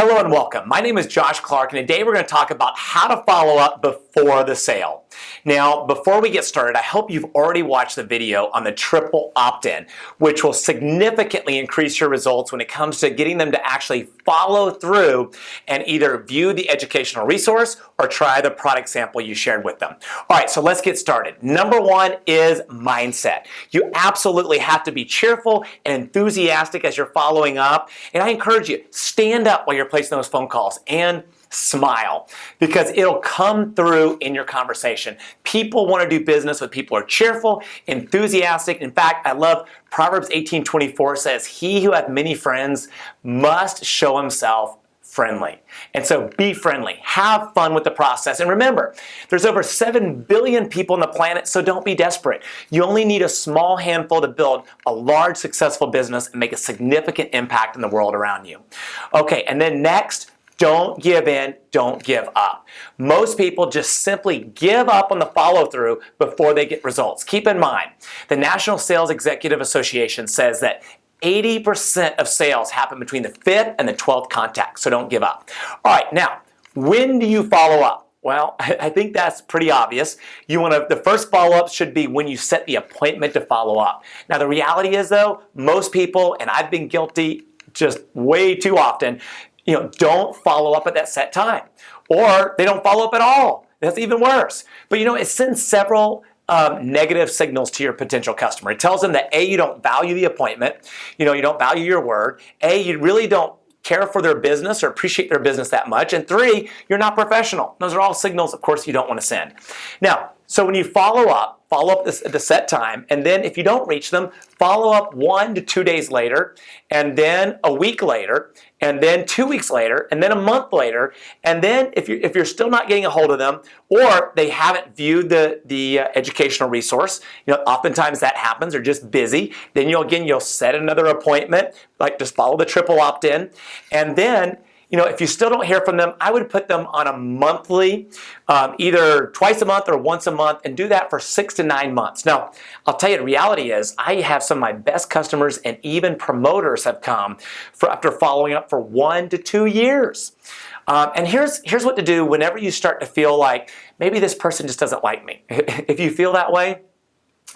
Hello and welcome. My name is Josh Clark, and today we're going to talk about how to follow up before the sale. Now, before we get started, I hope you've already watched the video on the triple opt-in, which will significantly increase your results when it comes to getting them to actually follow through and either view the educational resource or try the product sample you shared with them. All right, so let's get started. Number one is mindset. You absolutely have to be cheerful and enthusiastic as you're following up. And I encourage you, stand up while you're placing those phone calls and smile, because it'll come through in your conversation. People want to do business with people who are cheerful, enthusiastic. In fact, I love Proverbs 18:24 says, "He who hath many friends must show himself friendly." And so be friendly. Have fun with the process. And remember, there's over 7 billion people on the planet, so don't be desperate. You only need a small handful to build a large, successful business and make a significant impact in the world around you. Okay, and then next, don't give in, don't give up. Most people just simply give up on the follow-through before they get results. Keep in mind, the National Sales Executive Association says that 80% of sales happen between the 5th and the 12th contact, so don't give up. All right, now, when do you follow up? Well, I think that's pretty obvious. The first follow-up should be when you set the appointment to follow up. Now, the reality is, though, most people, and I've been guilty just way too often, don't follow up at that set time, or they don't follow up at all. That's even worse. But it sends several negative signals to your potential customer. It tells them that A, you don't value the appointment, you don't value your word, A, you really don't care for their business or appreciate their business that much, and 3, you're not professional. Those are all signals, of course, you don't want to send. Now, so when you follow up at the set time, and then if you don't reach them, follow up 1 to 2 days later, and then a week later, and then 2 weeks later, and then a month later, and then if you're still not getting a hold of them, or they haven't viewed the educational resource, oftentimes that happens, they're just busy, then you'll set another appointment, like just follow the triple opt-in, and then if you still don't hear from them, I would put them on a monthly, either twice a month or once a month, and do that for 6 to 9 months. Now, I'll tell you, the reality is I have some of my best customers and even promoters have come after following up for 1 to 2 years. And here's what to do whenever you start to feel like maybe this person just doesn't like me. If you feel that way,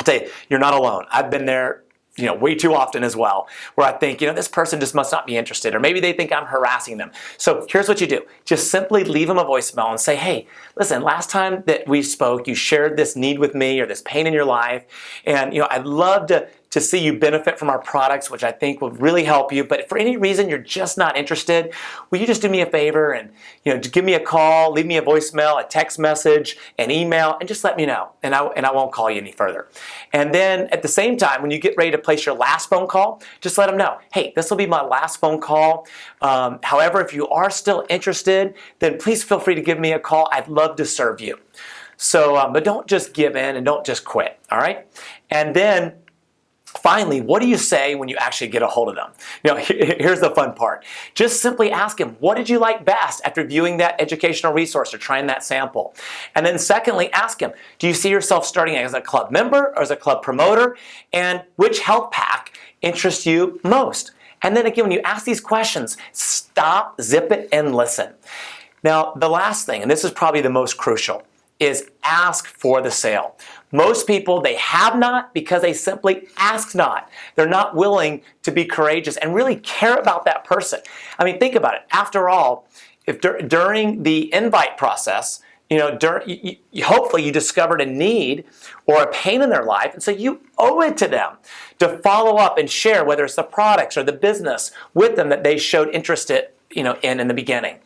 I'll tell you, you're not alone. I've been there way too often as well, where I think, this person just must not be interested, or maybe they think I'm harassing them. So here's what you do. Just simply leave them a voicemail and say, "Hey, listen, last time that we spoke, you shared this need with me or this pain in your life, and I'd love to see you benefit from our products, which I think will really help you. But if for any reason you're just not interested, will you just do me a favor and just give me a call, leave me a voicemail, a text message, an email, and just let me know, and I won't call you any further." And then at the same time, when you get ready to place your last phone call, just let them know, "Hey, this will be my last phone call. However, if you are still interested, then please feel free to give me a call. I'd love to serve you." So, but don't just give in and don't just quit. All right, and then finally, what do you say when you actually get a hold of them? Here's the fun part. Just simply ask them, what did you like best after viewing that educational resource or trying that sample? And then secondly, ask them, do you see yourself starting as a club member or as a club promoter? And which health pack interests you most? And then again, when you ask these questions, stop, zip it, and listen. Now, the last thing, and this is probably the most crucial, is ask for the sale. Most people, they have not because they simply ask not. They're not willing to be courageous and really care about that person. I mean, think about it. After all, if during the invite process, hopefully you discovered a need or a pain in their life, and so you owe it to them to follow up and share, whether it's the products or the business with them that they showed interest in the beginning.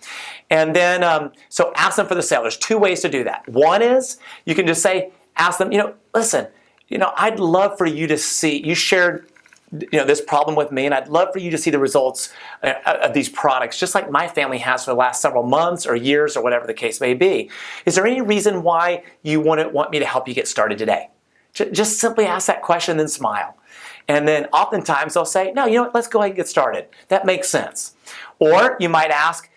And then, so ask them for the sale. There's 2 ways to do that. One is you can just ask them, listen, I'd love for you to see, you shared, this problem with me, and I'd love for you to see the results of these products, just like my family has for the last several months or years or whatever the case may be. Is there any reason why you want me to help you get started today? Just simply ask that question and then smile. And then oftentimes they'll say, "No, let's go ahead and get started. That makes sense." Or you might ask,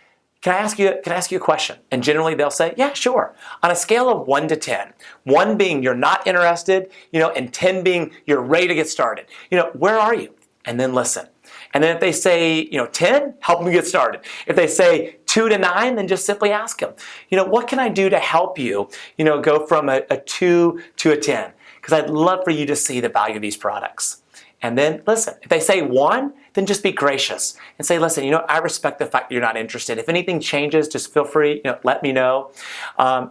Can I ask you a question? And generally they'll say, "Yeah, sure." On a scale of 1 to 10, 1 being you're not interested, and 10 being you're ready to get started. Where are you? And then listen. And then if they say, 10, help them get started. If they say 2 to 9, then just simply ask them, what can I do to help you, go from a 2 to a 10? Because I'd love for you to see the value of these products. And then listen, if they say 1, then just be gracious and say, listen, I respect the fact that you're not interested. If anything changes, just feel free, let me know.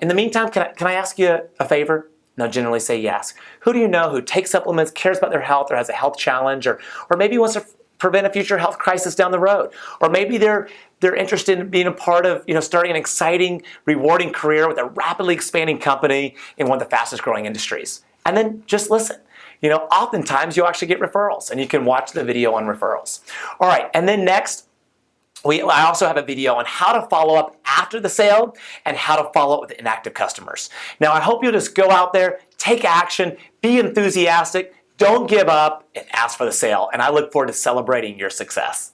In the meantime, can I ask you a favor? They'll generally say yes. Who do you know who takes supplements, cares about their health, or has a health challenge, or maybe wants to prevent a future health crisis down the road? Or maybe they're interested in being a part of, starting an exciting, rewarding career with a rapidly expanding company in one of the fastest growing industries. And then just listen. Oftentimes you'll actually get referrals, and you can watch the video on referrals. All right, and then next, I also have a video on how to follow up after the sale and how to follow up with inactive customers. Now, I hope you'll just go out there, take action, be enthusiastic, don't give up, and ask for the sale. And I look forward to celebrating your success.